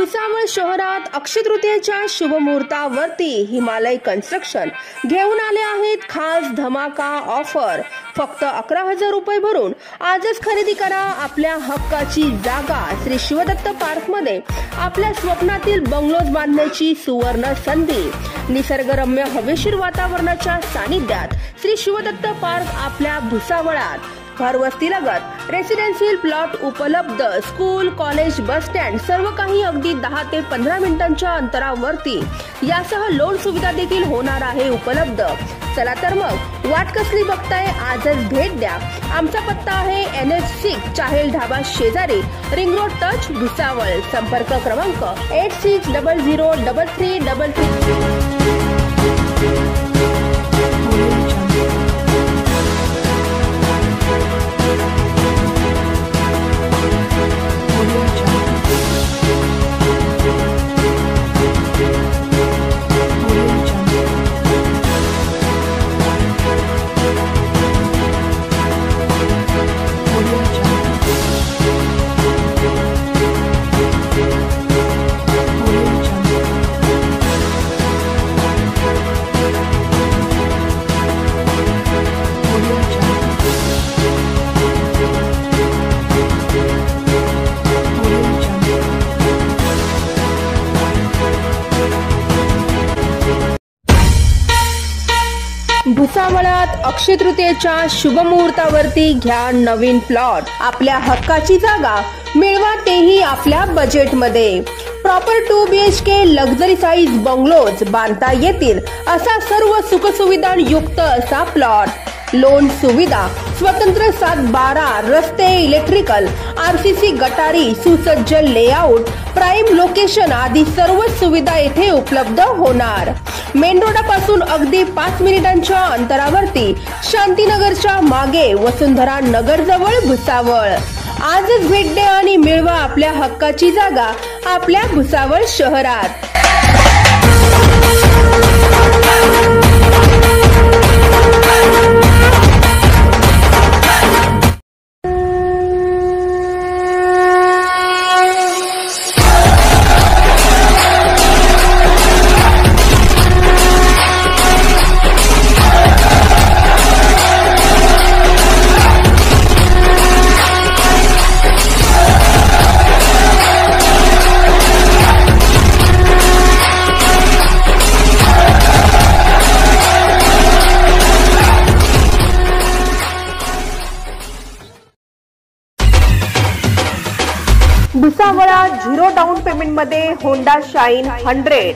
भुसावळ शहरात अक्षय तृतीयेच्या शुभ मुहूर्तावरती हिमालय कन्स्ट्रक्शन घेऊन आले आहेत खास धमाका ऑफर। फक्त 11,000 रुपये भरून आजच खरेदी करा आपल्या हक्काची जागा। श्री शिवदत्त पार्क मध्ये आपल्या स्वप्नातील बंगलोज बांधण्याची सुवर्ण संधी। निसर्गरम्य हवेशीर वातावरणाच्या सानिध्यात श्री शिवदत्त पार्क आपल्या भुसावळात। घरवस्तीलगत रेसिडेन्शियल प्लॉट उपलब्ध। स्कूल, कॉलेज, बस स्टँड सर्व काही अगदी 10 ते 15 मिनिटांच्या अंतरावरती। यासह लोन सुविधा देखील होणार आहे उपलब्ध। चला तर मग वाट कसली बघताय, आजच भेट द्या। आमचा पत्ता आहे NH6 चाहेल ढाबा शेजारी, रिंग रोड टच, भुसावळ। संपर्क क्रमांक 8600333333। भुसावळात अक्षय तृतीयेच्या शुभ मुहूर्तावरती घ्या नवीन प्लॉट। आपल्या हक्काची जागा मिळवा, तेही आपल्या बजेटमध्ये। Proper 2 BHK luxury size bungalows बांधता येतील असा सर्व सुखसुविधा युक्त असा प्लॉट। लोन सुविधा, स्वतंत्र 7-12 रस्ते, इलेक्ट्रिकल, RCC गटारी, सुसज्ज लेआउट, प्राइम लोकेशन आदी सर्व सुविधा येथे उपलब्ध होणार। मेन रोडापासून अगदी 5 मिनिटांच्या अंतरावरती, शांतीनगरच्या मागे, वसुंधरा नगर जवळ, भुसावळ। आजच भेट द्या आणि मिळवा आपल्या हक्काची जागा आपल्या भुसावळ शहरात। भुसावळात 0 डाऊन पेमेंट मध्ये होंडा शाईन 100।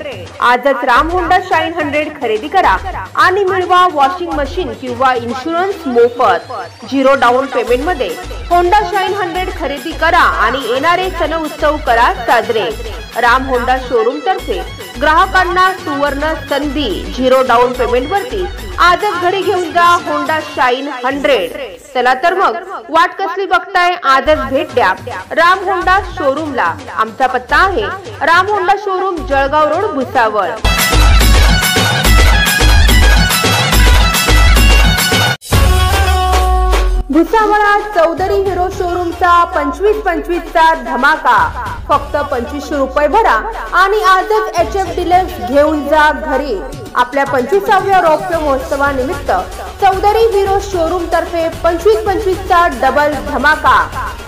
आजच राम होंडा शाईन 100 खरेदी करा आणि मिळवा वॉशिंग मशीन किंवा इन्शुरन्स मोफत। 0 डाऊन पेमेंट मध्ये होंडा शाईन 100 खरेदी करा आणि येणारे सण उत्सव करा साजरे। राम होंडा शोरूम तर्फे ग्राहकांना सुवर्ण संधी। 0 डाऊन पेमेंट वरती आजच घरी घेऊन जा होंडा शाईन 100। चला तर मग वाट कसली बघताय, आजच भेट द्या राम होंडा शोरूमला। आमचा पत्ता आहे Ram Honda showroom, Jalgaon road, Bhusawal. भुसावळात चौधरी हिरो शोरूमचा 25-25 चा धमाका। फक्त 2500 रुपये भरा आणि आजच HF डिलक्स घेऊन जा घरी। आपल्या 25व्या रौप्य महोत्सवानिमित्त चौधरी हिरो शोरूम तर्फे 25-25 चा डबल धमाका।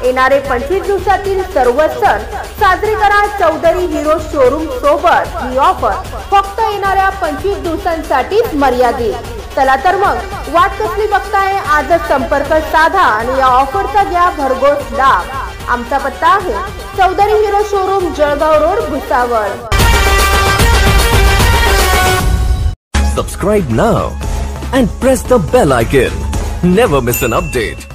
येणारे 25 दिवसातील सर्व सण साजरे करा चौधरी हिरो शोरूम सोबत। ही ऑफर फक्त येणाऱ्या 25 दिवसांसाठीच मर्यादित। चला तर मग वाट कसली बघताय, आजच संपर्क साधा आणि या ऑफरचा घ्या भरघोस लाभ। आमचा पत्ता आहे Chaudhary Hero showroom, Jalgaon road, Bhusawal. Subscribe now and press the bell icon. Never miss an update.